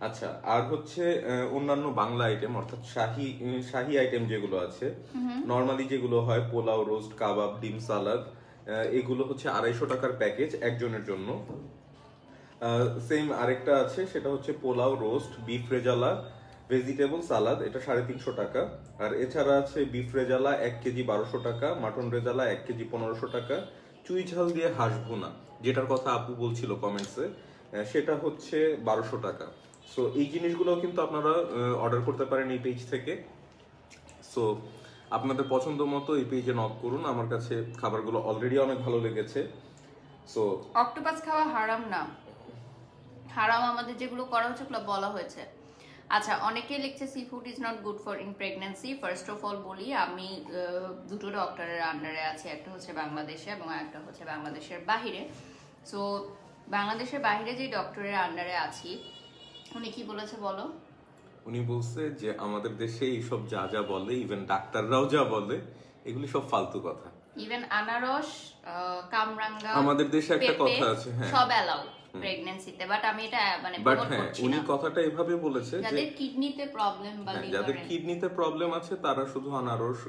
Speaker 2: আচ্ছা, আর হচ্ছে অন্যান্য বাংলা আইটেম, অর্থাৎ শাহি আইটেম যেগুলো আছে, নরমালি যেগুলো হয় পোলাও, রোস্ট, কাবাব, ডিম সালাদ, এগুলো হচ্ছে 250 টাকার প্যাকেজ একজনের জন্য। সেম আরেকটা আছে, সেটা হচ্ছে pulao, roast, beef rezala, vegetable সালাদ, এটা 350 টাকা। আর এছাড়া আছে বিফ রেজালা 1 কেজি 1200 টাকা, মাটন রেজালা 1 কেজি 1500 টাকা, চুই ঝাল দিয়ে হাঁস ভুনা, যেটার কথা আপু বলছিল কমেন্টসে, সেটা হচ্ছে 1200 টাকা। সো এই জিনিসগুলো কিন্তু আপনারা অর্ডার করতে পারেন এই পেজ থেকে। সো আপনাদের পছন্দ মতো এই পেজে নক করুন, আমার কাছে খাবারগুলো অলরেডি অনেক ভালো লেগেছে। সো
Speaker 1: অক্টোপাস খাওয়া হারাম না, হারাম আমাদের যেগুলো করা হচ্ছে ওগুলো বলা হয়েছে। আচ্ছা, অনেকেই লিখছে C food is not good for in pregnancy. First of all বলি, আমি দুটো ডক্টরের আন্ডারে আছি, একটা হচ্ছে বাংলাদেশে এবং একটা হচ্ছে বাংলাদেশের বাহিরে। সো বাংলাদেশের বাহিরে যে ডক্টরের আন্ডারে আছি, উনি কি বলেছে বলো?
Speaker 2: উনি বলছে যে আমাদের দেশে এইসব যা যা বলে, ইভেন ডাক্তাররাও যা বলে, এগুলি সব ফালতু কথা।
Speaker 1: ইভেন আনারস, কামরাঙ্গা,
Speaker 2: আমাদের দেশে একটা কথা আছে, হ্যাঁ,
Speaker 1: সব অ্যালাউ প্রেগন্যান্সিতে। বাট আমি এটা মানে
Speaker 2: প্রমোট করছি না। উনি কথাটা এভাবে বলেছে যে
Speaker 1: যাদের কিডনিতে প্রবলেম বা
Speaker 2: যাদের কিডনিতে প্রবলেম আছে তারা শুধু আনারস,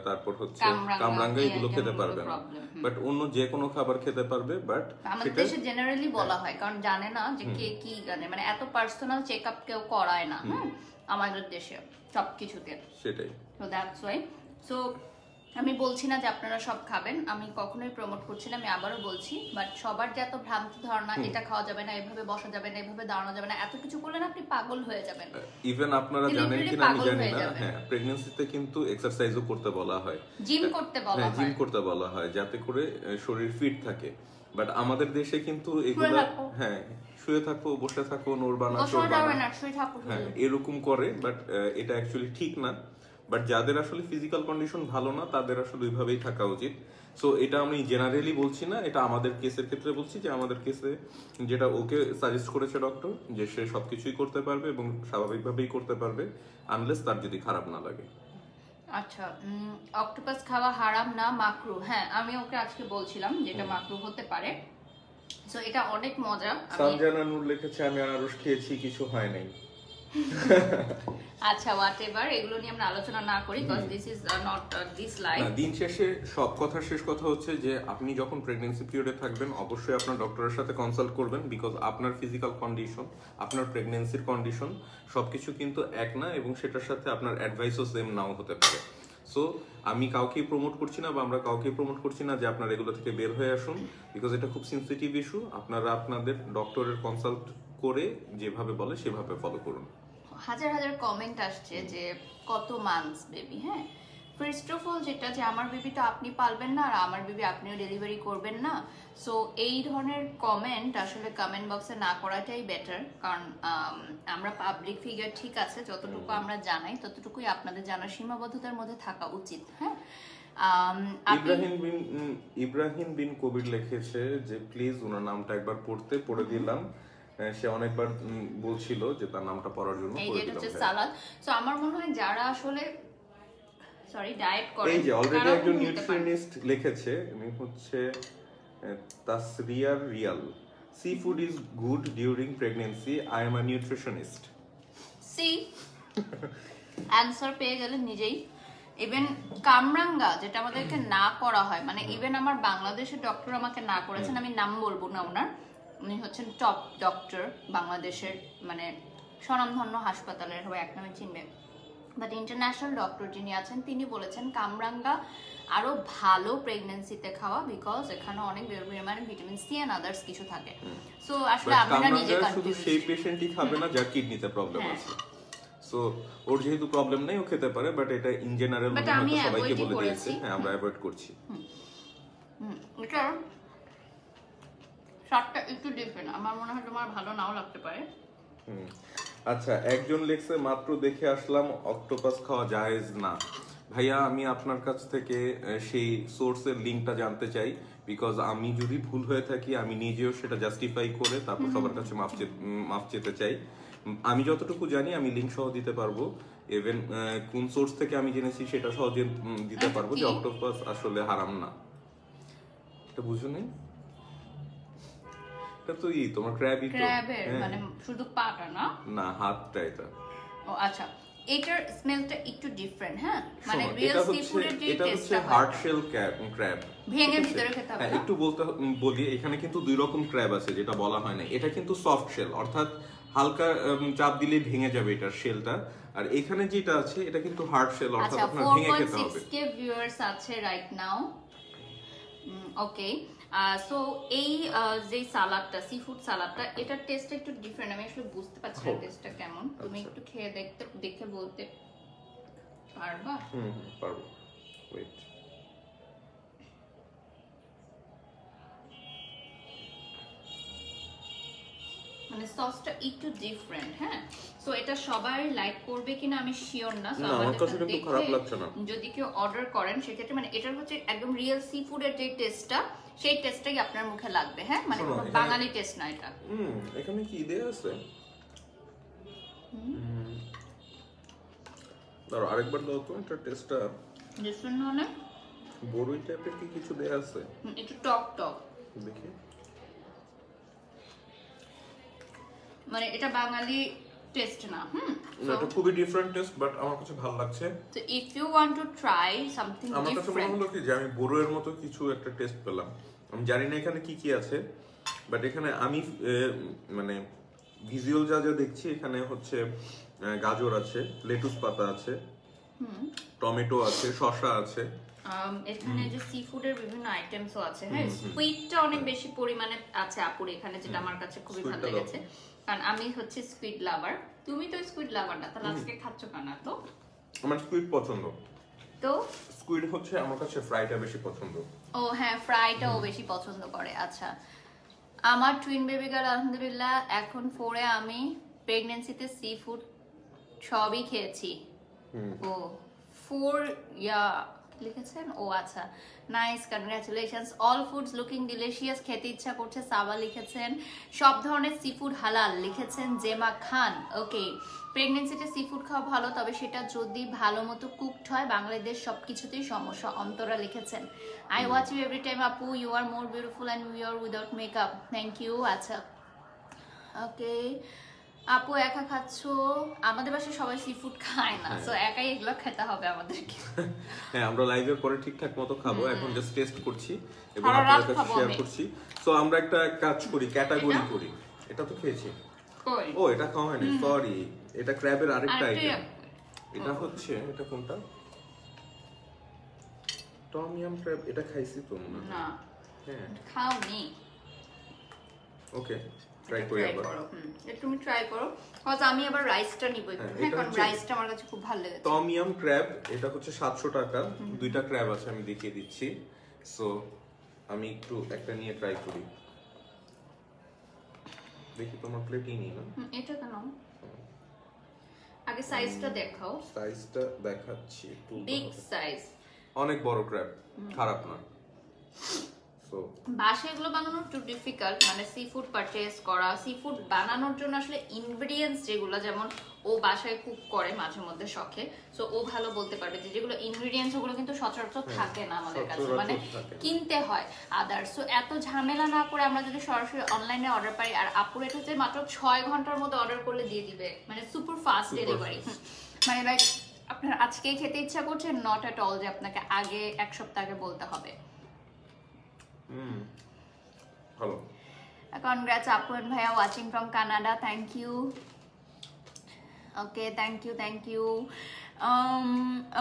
Speaker 2: তারপর হচ্ছে কামরাঙ্গা এগুলো খেতে পারবে না, বাট অন্য যে কোনো খাবার খেতে পারবে। বাট
Speaker 1: আমাদের দেশে জেনারেলি বলা হয়, কারণ জানে না যে কে কি জানে, মানে এত পার্সোনাল চেকআপ কেউ করায় না আমাদের দেশে সবকিছুতে,
Speaker 2: সেটাই।
Speaker 1: So that's why. সো আমি বলছি না যে আপনারা সব খাবেন, আমি কখনোই প্রমোট করছি না, আমি আবারও বলছি, বাট সবার যে এত ভ্রান্ত ধারণা এটা খাওয়া যাবে না, এভাবে বসা যাবে না, এভাবে দাঁড়ানো যাবে না, এত কিছু করলে না আপনি পাগল হয়ে যাবেন।
Speaker 2: ইভেন আপনারা জানেন কিনা আমি জানি না, হ্যাঁ প্রেগন্যান্সিতে কিন্তু এক্সারসাইজও করতে বলা হয়,
Speaker 1: জিম করতে বলা হয়,
Speaker 2: জিম করতে বলা হয় যাতে করে শরীর ফিট থাকে। বাট আমাদের দেশে কিন্তু এগুলো, হ্যাঁ শুয়ে থাকো, বসে থাকো, নড়বা না, হ্যাঁ এরকম করে। বাট এটা অ্যাকচুয়ালি ঠিক না। বাট যাদের আসলে ফিজিক্যাল কন্ডিশন ভালো না তাদের আসলে ওইভাবেই থাকা উচিত। সো এটা আমি জেনারেলি বলছি না, এটা আমাদের কেসের ক্ষেত্রে বলছি যে আমাদের কেসে যেটা ওকে সাজেস্ট করেছে ডক্টর, যে সে সবকিছুই করতে পারবে এবং স্বাভাবিকভাবেই করতে পারবে, আনলেস তার যদি খারাপ না লাগে।
Speaker 1: আচ্ছা, অক্টোপাস খাওয়া হারাম না মাকরু? হ্যাঁ আমি ওকে আজকে বলছিলাম যেটা মাকরু হতে পারে। সো এটা অনেক মজা।
Speaker 2: সানজানা নূর লিখেছে আমি আনারস খেয়েছি, কিছু হয় নাই।
Speaker 1: আচ্ছা হোয়াটএভার, এগুলো নিয়ে আমরা আলোচনা না করি, because this is not this life.
Speaker 2: দিন শেষে সব কথা শেষ কথা হচ্ছে যে আপনি যখন প্রেগন্যান্সি পিরিয়ডে থাকবেন অবশ্যই আপনার ডক্টরের সাথে কনসাল্ট করবেন, বিকজ আপনার ফিজিক্যাল কন্ডিশন, আপনার প্রেগন্যান্সির কন্ডিশন সবকিছু কিন্তু এক না, এবং সেটার সাথে আপনার অ্যাডভাইসও সেম নাও হতে পারে। সো আমি কাউকেই প্রমোট করছি না বা আমরা কাউকেই প্রমোট করছি না যে আপনারা এগুলো থেকে বের হয়ে আসুন, বিকজ এটা খুব সেন্সিটিভ ইস্যু। আপনারা আপনাদের ডক্টরের কনসাল্ট করে যেভাবে বলে সেভাবে ফলো করুন।
Speaker 1: হাজার হাজার কমেন্ট আসছে যে কত মান্থস বেবি। হ্যাঁ ফার্স্ট অফ অল যেটা যে আমার বেবি তো আপনি পালবেন না আর আমার বেবি আপনিও ডেলিভারি করবেন না, সো এই ধরনের কমেন্ট আসলে কমেন্ট বক্সে না করাটাই বেটার। কারণ আমরা পাবলিক ফিগার, ঠিক আছে, যতটুকু আমরা জানাই ততটুকুই আপনাদের জানার সীমাবদ্ধতার মধ্যে থাকা উচিত। হ্যাঁ
Speaker 2: ইব্রাহিম বিন কবির লিখেছে যে প্লিজ ওনার নামটা একবার পড়ে দিলাম, সে অনেকবার বলছিল যে তার নামটা পড়ার জন্য।
Speaker 1: এই যে এটা হচ্ছে সালাদ। সো আমার মনে হয় যারা আসলে ডায়েট করে,
Speaker 2: এই যে অলরেডি একজন নিউট্রিশনিস্ট লিখেছে, উনি হচ্ছে Tasriyar Riyal, sea food is good during pregnancy, I am a nutritionist.
Speaker 1: See answer পেয়ে গেলেন নিজেই। ইভেন কামরাঙ্গা যেটা আমাদেরকে না করা হয়, মানে ইভেন আমার বাংলাদেশের ডক্টর আমাকে না করেছেন, আমি নাম বলবো না ওনার, উনি হচ্ছেন টপ ডক্টর বাংলাদেশের, মানে স্বনামধন্য হাসপাতালের হয়ে এক নামে চিনবে, বাট ইন্টারন্যাশনাল ডক্টর যিনি আছেন তিনি বলেছেন কামরাঙ্গা আরো ভালো প্রেগন্যান্সিতে খাওয়া, বিকজ এখানে অনেক পরিমাণে ভিটামিন সি এন্ড আদার্স কিছু থাকে। সো আসলে আমরা নিজে
Speaker 2: শুধু সেই পেশেন্টই খাবে না যার কিডনিতে প্রবলেম আছে। সো ওর যেহেতু প্রবলেম নেই ও খেতে পারে, বাট এটা ইন জেনারেল সবাইকে বলে দিয়েছি, হ্যাঁ আমরা অ্যাভয়েড করছি।
Speaker 1: এটা স্বাদটা একটু ডিফারেন্ট, আমার মনে হয় তোমার ভালো নাও লাগতে পারে।
Speaker 2: আচ্ছা, একজন লেখছে মাত্র দেখে আসলাম অক্টোপাস খাওয়া জায়েজ না। ভাইয়া আমি আপনার কাছ থেকে সেই সোর্সের লিংকটা জানতে চাই, বিকজ আমি যদি ভুল হয়ে থাকি আমি নিজেও সেটা জাস্টিফাই করে তারপর সবার কাছে মাফ চেতে চাই। আমি যতটুকু জানি আমি লিংক সহ দিতে পারবো, ইভেন কোন সোর্স থেকে আমি জেনেছি সেটা সহজে দিতে পারবো যে অক্টোপাস আসলে হারাম না। এটা বুঝো নাই? এটা তো তোমার ক্র্যাবই তো,
Speaker 1: ক্র্যাবের মানে শুধু পাটা না,
Speaker 2: না হাতটা এটা।
Speaker 1: ও আচ্ছা, এটার স্মেলটা একটু ডিফারেন্ট। হ্যাঁ মানে রিয়েল সি ফুডের যে টেস্টটা,
Speaker 2: এটা হচ্ছে হার্ড শেল ক্র্যাব,
Speaker 1: ভেঙে ভিতরে খেতে হবে।
Speaker 2: একটু বলি এখানে কিন্তু দুই রকম ক্র্যাব আছে যেটা বলা হয় না। এটা কিন্তু সফট শেল, অর্থাৎ হালকা চাপ দিলে ভেঙে যাবে এটার শেলটা, আর এখানে যেটা আছে এটা কিন্তু হার্ড শেল, অর্থাৎ আপনার ভেঙে খেতে হবে।
Speaker 1: 4.6k ভিউয়ার্স আছে রাইট নাও। ওকে, সো এই যে সালাদটা, সি ফুড সালাদটা, এটার টেস্টটা একটু ডিফারেন্ট, আমি আসলে বুঝতে পারছি না টেস্টটা কেমন। তুমি একটু খেয়ে দেখে বলতে পারবা?
Speaker 2: পারবো, ওয়েট।
Speaker 1: মানে সসটা একটু ডিফারেন্ট। হ্যাঁ সো এটা সবাই লাইক করবে কিনা আমি শিওর না। সো
Speaker 2: আমার কাছে কিন্তু খারাপ লাগছে না।
Speaker 1: যদি কেউ অর্ডার করেন সেক্ষেত্রে মানে এটার হচ্ছে একদম রিয়েল সি ফুডের যে টেস্টটা, সেই টেস্টটাই আপনার মুখে লাগবে। হ্যাঁ মানে কোনো বাঙালি টেস্ট না এটা।
Speaker 2: এখানে কি দেয়া আছে? দাঁড়াও আরেকবার দাও তো, এটা টেস্টটা
Speaker 1: ডিফারেন্ট হলে
Speaker 2: বড়ই টাইপের কি কিছু দেয়া আছে?
Speaker 1: একটু টক টক
Speaker 2: দেখি,
Speaker 1: মানে এটা বাঙালি টেস্ট না।
Speaker 2: এটা খুবই ডিফারেন্ট টেস্ট, বাট আমার কাছে ভালো লাগছে।
Speaker 1: তো if you want to try something different,
Speaker 2: আমার কাছে মনে হলো কি যে আমি বড়ইয়ের মতো কিছু একটা টেস্ট পেলাম। আমি জানি না এখানে কি কি আছে, বাট এখানে আমি মানে ভিজুয়াল যা দেখছি এখানে হচ্ছে গাজর আছে, লেটুস পাতা আছে, টমেটো আছে, শসা আছে,
Speaker 1: এখানে যে সি ফুডের বিভিন্ন আইটেমসও আছে, হ্যাঁ স্কুইডটা অনেক বেশি পরিমাণে আছে আপুর এখানে, যেটা আমার কাছে খুবই ভালো লেগেছে, কারণ আমি হচ্ছে স্কুইড লাভার। তুমি তো স্কুইড লাভার না, তাহলে আজকে খাচ্ছ কেন? তো
Speaker 2: আমার স্কুইড পছন্দ,
Speaker 1: তো
Speaker 2: স্কুইড হচ্ছে আমার কাছে ফ্রাইটা বেশি পছন্দ।
Speaker 1: ও হ্যাঁ, ফ্রাইটাও বেশি পছন্দ করে। আচ্ছা, আমার টুইন বেবি গার্ল আলহামদুলিল্লাহ এখন 4-এ, আমি প্রেগন্যান্সিতে সি ফুড সবই খেয়েছি। ও 4 ইয়া লিখেছেন, ও আচ্ছা, nice, congratulations, all foods looking delicious, খেতে ইচ্ছা করছে, সাবা লিখেছেন, সব ধরনের সি ফুড হালাল লিখেছেন জেমা খান। ওকে, প্রেগনেন্সিতে সি ফুড খাওয়া ভালো, তবে সেটা যদি ভালো মতো কুকড হয়। বাংলাদেশ সবকিছুতেই সমস্যা, অন্তরা লিখেছেন। I watch you every time আপু, you are more beautiful and you are without makeup, thank you. আচ্ছা ওকে, আপু একা খাচ্ছো? আমাদের বাসায় সবাই সি ফুড খায় না, সো একাই এগুলো খেতে হবে আমাদেরকে।
Speaker 2: হ্যাঁ, আমরা লাইভের পরে ঠিকঠাক মতো খাবো, এখন জাস্ট টেস্ট করছি এবং আপনাদের কাছে শেয়ার করছি। সো আমরা একটা কাজ করি, ক্যাটাগরি করি। এটা তো খেয়েছি, ও এটা খাওয়া হয়নি, সরি, এটা ক্র্যাবের আরেকটা আইটেম। এটা হচ্ছে, এটা কোনটা? টম ইয়াম ক্র্যাব, এটা খাইছি তো না? হ্যাঁ
Speaker 1: খাওনি।
Speaker 2: ওকে, ট্রাই করি আবার।
Speaker 1: এটা তুমি ট্রাই করো, কজ আমি আবার রাইসটা নিব একটু, হ্যাঁ, কারণ রাইসটা আমার কাছে খুব ভালো লেগেছে।
Speaker 2: টম ইয়াম ক্র্যাব, এটা হচ্ছে 700 টাকা, দুইটা ক্র্যাব আছে, আমি দেখিয়ে দিচ্ছি। সো আমি একটু একটা নিয়ে ট্রাই করি, দেখি তোমার প্লেটই নিই না।
Speaker 1: এটা কেন? আগে সাইজটা দেখাও।
Speaker 2: সাইজটা দেখাচ্ছি, একটু
Speaker 1: বিগ সাইজ,
Speaker 2: অনেক বড় ক্র্যাব, খারাপ না। সো
Speaker 1: বাসায় এগুলো বানানো একটু ডিফিকাল্ট, মানে সি ফুড পারচেজ করা, সি ফুড বানানোর জন্য আসলে ইনগ্রেডিয়েন্টস যেগুলো, যেমন ও বাসায় কুক করে মাঝে মধ্যে শখে, সো ও ভালো বলতে পারবে যে যেগুলো ইনগ্রেডিয়েন্টস ওগুলো কিন্তু সচরাচর থাকে না আমাদের কাছে, মানে কিনতে হয় আদার। সো এত ঝামেলা না করে আমরা যদি সরাসরি অনলাইনে অর্ডার পাই, আর আপুর এটা হচ্ছে মাত্র 6 ঘন্টার মধ্যে অর্ডার করলে দিয়ে দিবে, মানে সুপার ফাস্ট ডেলিভারি। মানে লাইক আপনার আজকেই খেতে ইচ্ছা করছে, নট এট অল যে আপনাকে আগে 1 সপ্তাহ আগে বলতে হবে।
Speaker 2: ভালো।
Speaker 1: Congrats Apu and Bhaiya watching from Canada, thank you. Okay, thank you.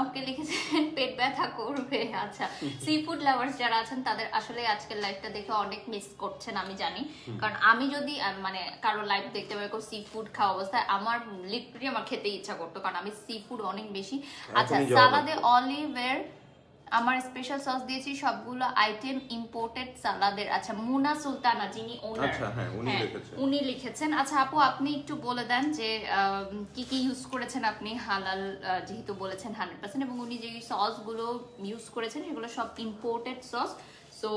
Speaker 1: ওকে লিখেছেন পেট ব্যথা করবে। আচ্ছা, সি ফুড লাভার্স যারা আছেন তাদের আসলে আজকের লাইভটা দেখে অনেক মিস করছেন আমি জানি, কারণ আমি যদি মানে কারো লাইভ দেখতে পাই সি ফুড খাওয়া অবস্থায়, আমার লিটারালি আমার খেতে ইচ্ছা করতো, কারণ আমি সি ফুড অনেক বেশি। আচ্ছা, সালাদে অলিভের আমার স্পেশাল সস দিয়েছি, সবগুলো আইটেম ইম্পোর্টেড সালাদের। আচ্ছা, মুনা সুলতানা যিনি ওনার, উনি লিখেছেন। আচ্ছা আপু, আপনি একটু বলে দেন যে কি কি ইউজ করেছেন আপনি, হালাল যেহেতু বলেছেন 100%, এবং উনি যে সসগুলো ইউজ করেছেন এগুলো সব ইম্পোর্টেড সস। সো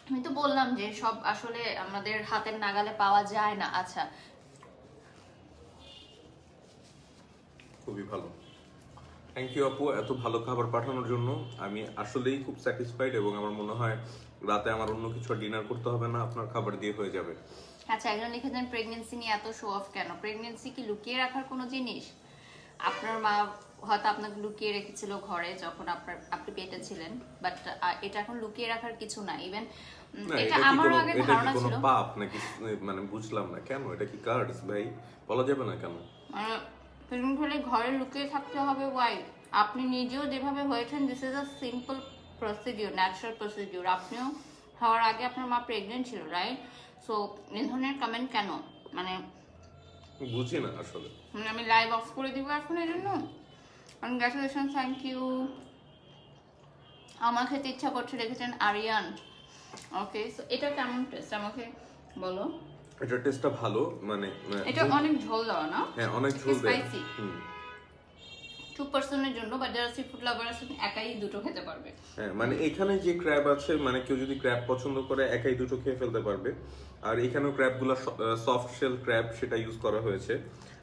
Speaker 1: আমি তো বললাম যে সব আসলে আমাদের হাতের নাগালে পাওয়া যায় না। আচ্ছা,
Speaker 2: খুবই ভালো, থ্যাংক ইউ আপু এত ভালো খাবার পাঠানোর জন্য। আমি আসলেই খুব স্যাটিসফাইড, এবং আমার মনে হয় রাতে আমার অন্য কিছু ডিনার করতে হবে না, আপনার খাবার দিয়ে হয়ে যাবে।
Speaker 1: আচ্ছা, একজন লিখেছেন প্রেগন্যান্সি নিয়ে এত শো অফ কেন? প্রেগন্যান্সি কি লুকিয়ে রাখার কোনো জিনিস? আপনার মা হয়তো আপনাকে লুকিয়ে রেখেছিল ঘরে যখন আপনি পেটে ছিলেন, বাট এটা এখন লুকিয়ে রাখার কিছু না। ইভেন এটা আমারও আগে ধারণা ছিল।
Speaker 2: এটা পাপ নাকি, মানে বুঝলাম না কেন, এটা কি কার্ডস ভাই, বলা যাবে না কেন?
Speaker 1: ঘরে লুকিয়ে থাকতে হবে ওয়াই? আপনি নিজেও যেভাবে হয়েছেন, this is a simple procedure, natural procedure. আপনিও হওয়ার আগে আপনার মা প্রেগনেন্ট ছিল, রাইট? সো এই ধরনের কমেন্ট কেন, মানে
Speaker 2: বুঝি না আসলে।
Speaker 1: মানে আমি লাইভ অফ করে দিব এখন এর জন্য? Congratulation, thank you. আমার খেতে ইচ্ছা করছে লিখেছেন আরিয়ান। ওকে, সো এটা কেমন টেস্ট আমাকে বলো।
Speaker 2: এটা টেস্টটা ভালো, মানে
Speaker 1: এটা অনেক ঝোল দেওয়া না?
Speaker 2: হ্যাঁ, অনেক ঝোল দেওয়া,
Speaker 1: স্পাইসি। 2 পারসনের জন্য, বাট যারা সি ফুড লাভার আছে একাই দুটো খেতে পারবে।
Speaker 2: হ্যাঁ, মানে এখানে যে ক্র্যাব আছে, মানে কেউ যদি ক্র্যাব পছন্দ করে একাই দুটো খেয়ে ফেলতে পারবে। আর এখানেও ক্র্যাবগুলো সফট শেল ক্র্যাব, সেটা ইউজ করা হয়েছে,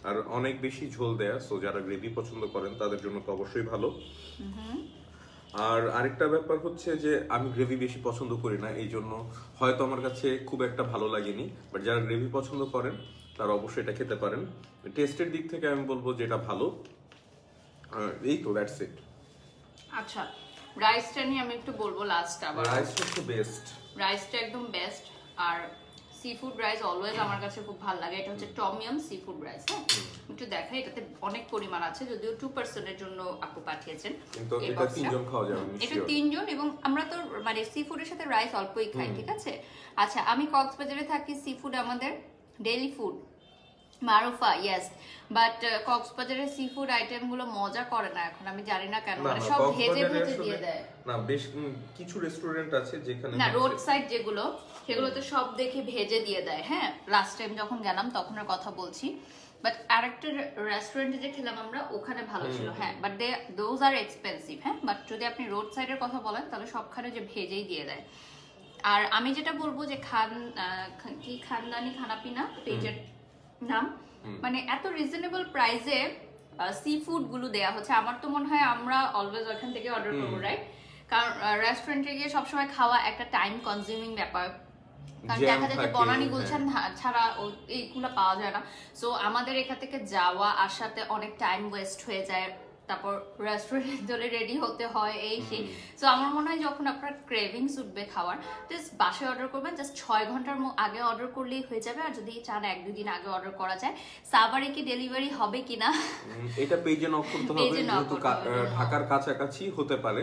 Speaker 2: আর অনেক বেশি ঝোল দেয়া। সো যারা গ্রেভি পছন্দ করেন তাদের জন্য তো অবশ্যই ভালো। আর আরেকটা ব্যাপার হচ্ছে যে আমি গ্রেভি বেশি পছন্দ করি না, এই জন্য হয়তো আমার কাছে খুব একটা ভালো লাগেনি, বাট যারা গ্রেভি পছন্দ করেন তারা অবশ্যই এটা খেতে পারেন। টেস্টের দিক থেকে আমি বলবো যে এটা ভালো। এই তো, দ্যাটস ইট।
Speaker 1: আচ্ছা, রাইসটা নিয়ে আমি একটু বলবো লাস্ট। আবার
Speaker 2: রাইসটা তো বেস্ট,
Speaker 1: রাইসটা একদম বেস্ট। আর sea sea food rice always আমার কাছে খুব ভালো লাগে। এটা হচ্ছে টমিয়াম সি ফুড রাইস। হ্যাঁ, একটু দেখাই, এটাতে অনেক পরিমাণ আছে, যদিও 2% এর জন্য আপু পাঠিয়েছেন।
Speaker 2: কিন্তু এটা 3 জন খাওয়া যাবে নিশ্চয়ই।
Speaker 1: এটা 3 জন, এবং আমরা তো মানে সি ফুডের সাথে রাইস অল্পই খাই, ঠিক আছে। আচ্ছা, আমি কক্সবাজারে থাকি, সি ফুড আমাদের daily food, Marufa, yes, but কক্সবাজারের সি ফুড আইটেম গুলো মজা করে না এখন, আমি জানি না কেন, মানে সব ভেজে ভেজে দিয়ে দেয়।
Speaker 2: না, বেশ কিছু রেস্টুরেন্ট আছে যেখানে
Speaker 1: না, রোড সাইড যেগুলো সেগুলোতে সব দেখে ভেজে দিয়ে দেয়। হ্যাঁ, লাস্ট টাইম যখন গেলাম তখনের কথা বলছি, বাট আরেকটা রেস্টুরেন্টে যে খেলাম আমরা ওখানে ভালো ছিল। হ্যাঁ, বাট দোজ আর এক্সপেন্সিভ। হ্যাঁ, বাট যদি আপনি রোড সাইডের কথা বলেন তাহলে সবখানে যে ভেজেই দিয়ে দেয়। আর আমি যেটা বলবো যে কি খানদানি খানাপিনা পেজের নাম, মানে এত রিজনেবল প্রাইসে সি ফুড গুলো দেয়া হচ্ছে। আমার তো মনে হয় আমরা অলওয়েজ ওখান থেকে অর্ডার করবো, রাইট? কারণ রেস্টুরেন্টে গিয়ে সবসময় খাওয়া একটা টাইম কনজিউমিং ব্যাপার, কারণ দেখা যায় যে বনানী গুলশান ছাড়া এইগুলো পাওয়া যায় না। সো আমাদের এখান থেকে যাওয়া আসাতে অনেক টাইম ওয়েস্ট হয়ে যায়, তারপর রেস্টুরেন্ট ধরে রেডি হতে হয়, এই সেই। সো আমার মনে হয় যখন আপনার ক্রেভিংস উঠবে খাওয়ার, জাস্ট বাসায় অর্ডার করবেন, জাস্ট 6 ঘন্টার আগে অর্ডার করলেই হয়ে যাবে। আর যদি চান 1-2 দিন আগে অর্ডার করা যায়। সাভারে কি ডেলিভারি হবে কিনা
Speaker 2: এটা পেজে নক করতে হবে, যেহেতু ঢাকার কাছাকাছি হতে পারে,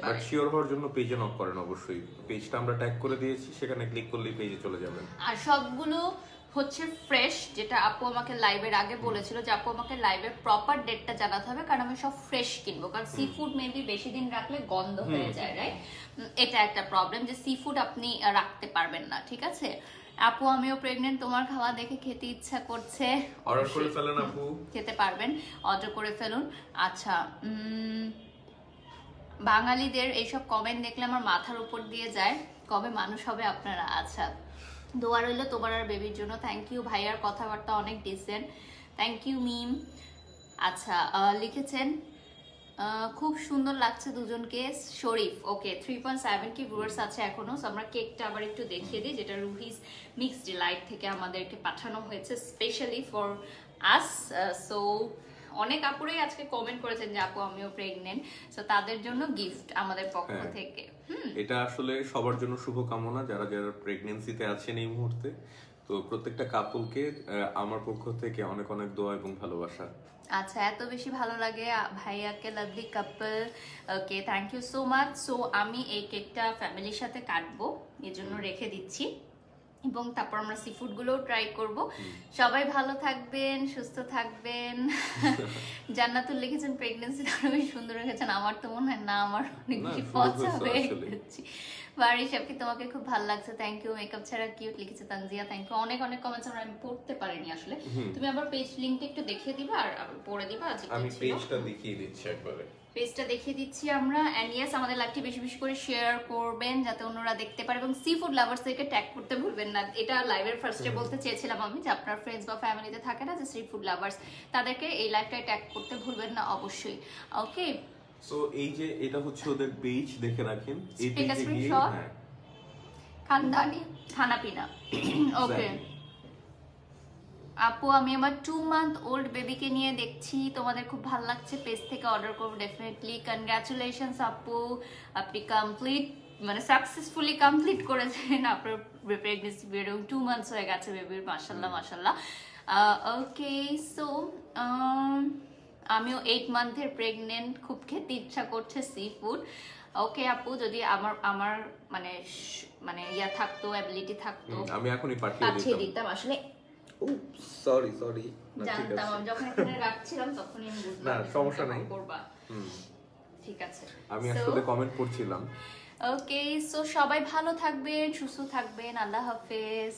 Speaker 2: বাট শিওর হওয়ার জন্য পেজে নক করেন অবশ্যই। পেজটা আমরা ট্যাগ করে দিয়েছি, সেখানে ক্লিক করলেই পেজে চলে যাবেন।
Speaker 1: আর সবগুলো হচ্ছে ফ্রেশ, যেটা আপু আমাকে লাইভের আগে বলেছিল যে আপু আমাকে লাইভের প্রপার ডেটটা জানাতে হবে, কারণ আমি সব ফ্রেশ কিনবো, কারণ সি ফুড মেবি বেশি দিন রাখলে গন্ধ হয়ে যায়, রাইট? এটা একটা প্রবলেম যে সি ফুড আপনি রাখতে পারবেন না, ঠিক আছে। আপু আমিও প্রেগনেন্ট, তোমার খাওয়া দেখে খেতে ইচ্ছা করছে।
Speaker 2: অর্ডার করে ফেলেন আপু, খেতে
Speaker 1: পারবেন, অর্ডার করে ফেলুন। আচ্ছা, বাঙালিদের এইসব কমেন্ট দেখলে আমার মাথার উপর দিয়ে যায়, কবে মানুষ হবে আপনারা। আচ্ছা, দোয়া রইল তোমার আর বেবির জন্য। থ্যাংক ইউ, ভাইয়ার কথাবার্তা অনেক ডিসেন্ট, থ্যাংক ইউ মিম। আচ্ছা, লিখেছেন খুব সুন্দর লাগছে দুজনকে, শরীফ। ওকে, 3.7 কি ভিউয়ার্স আছে এখনো। সো আমরা কেকটা আবার একটু দেখিয়ে দিই, যেটা রুহিস মিক্স ডিলাইট থেকে আমাদেরকে পাঠানো হয়েছে স্পেশালি ফর আস। সো অনেক আপুরাই আজকে কমেন্ট করেছেন যে আপু আমিও প্রেগনেন্ট, সো তাদের জন্য গিফট আমাদের পক্ষ থেকে।
Speaker 2: এটা আসলে সবার জন্য শুভকামনা, যারা যারা প্রেগন্যান্সিতে আছেন এই মুহূর্তে। তো প্রত্যেকটা কাপলকে আমার পক্ষ থেকে অনেক অনেক দোয়া এবং ভালোবাসা।
Speaker 1: আচ্ছা, এত বেশি ভালো লাগে ভাইয়াকে, lovely couple. Okay, thank you so much. So আমি এই কেকটা ফ্যামিলির সাথে কাটবো, এর জন্য রেখে দিচ্ছি, এবং তারপর আমরা সি ফুড গুলোও ট্রাই করব। সবাই ভালো থাকবেন, সুস্থ থাকবেন। জান্নাতুল লিখেছেন প্রেগন্যান্সি খুবই সুন্দর রেখেছেন। আমার তো মনে হয় না, আমার অনেক বেশি পচা হয়ে গেছে। বাড়ি সবকি তোমাকে খুব ভালো লাগছে, থ্যাংক ইউ। মেকআপ ছাড়া কিউট লিখেছে তানজিয়া, থ্যাংক ইউ। অনেক অনেক কমেন্টস আমি পড়তে পারিনি আসলে। তুমি আবার পেজ লিংকটা একটু দেখিয়ে দিবা আর পড়ে দিবা।
Speaker 2: আমি পেজটা দেখিয়ে দিচ্ছি একবারে,
Speaker 1: পেজটা দেখিয়ে দিচ্ছি আমরা। এন্ড ইয়েস, আমাদের লাইভটি বেশি বেশি করে শেয়ার করবেন যাতে অন্যরা দেখতে পারে, এবং সি ফুড লাভার্সদেরকে ট্যাগ করতে ভুলবেন না। এটা লাইভের ফার্স্টে বলতে চেয়েছিলাম আমি, যে আপনার ফ্রেন্ডস বা ফ্যামিলিতে থাকে না যে সি ফুড লাভার্স, তাদেরকে এই লাইভটায় ট্যাগ করতে ভুলবেন না অবশ্যই। ওকে,
Speaker 2: সো এই যে এটা হচ্ছে ওদের পেজ, দেখে রাখেন এই পেজে গিয়ে। হ্যাঁ,
Speaker 1: খানদানি খানাপিনা। ওকে আপু, আমি আমার 2 মান্থ ওল্ড বেবিকে নিয়ে দেখছি, তোমাদের খুব ভালো লাগছে, পেজ থেকে অর্ডার করবো ডেফিনেটলি। কনগ্রাচুলেশনস আপু, আপনি কমপ্লিট মানে সাকসেসফুলি কমপ্লিট করেছেন আপনার প্রেগনেন্সি পিরিয়ড, 2 মান্থস হয়ে গেছে বেবির, মাশাল্লাহ মাশাল্লাহ। ওকে, সো আমিও 8 মান্থের প্রেগনেন্ট, খুব খেতে ইচ্ছা করছে সি ফুড। ওকে আপু, যদি আমার মানে মানে ইয়া থাকতো, অ্যাবিলিটি থাকতো, আমি এখনই পাঠিয়ে দিতাম আসলে।
Speaker 2: সরি
Speaker 1: জানতাম, আমি যখন এখানে রাখছিলাম তখনই আমি বুঝলাম।
Speaker 2: না, সমস্যা নাই,
Speaker 1: করবা। ঠিক আছে,
Speaker 2: আমি আসলে কমেন্ট পড়ছিলাম।
Speaker 1: ওকে, সো সবাই ভালো থাকবেন, সুস্থ থাকবেন, আল্লাহ হাফেজ।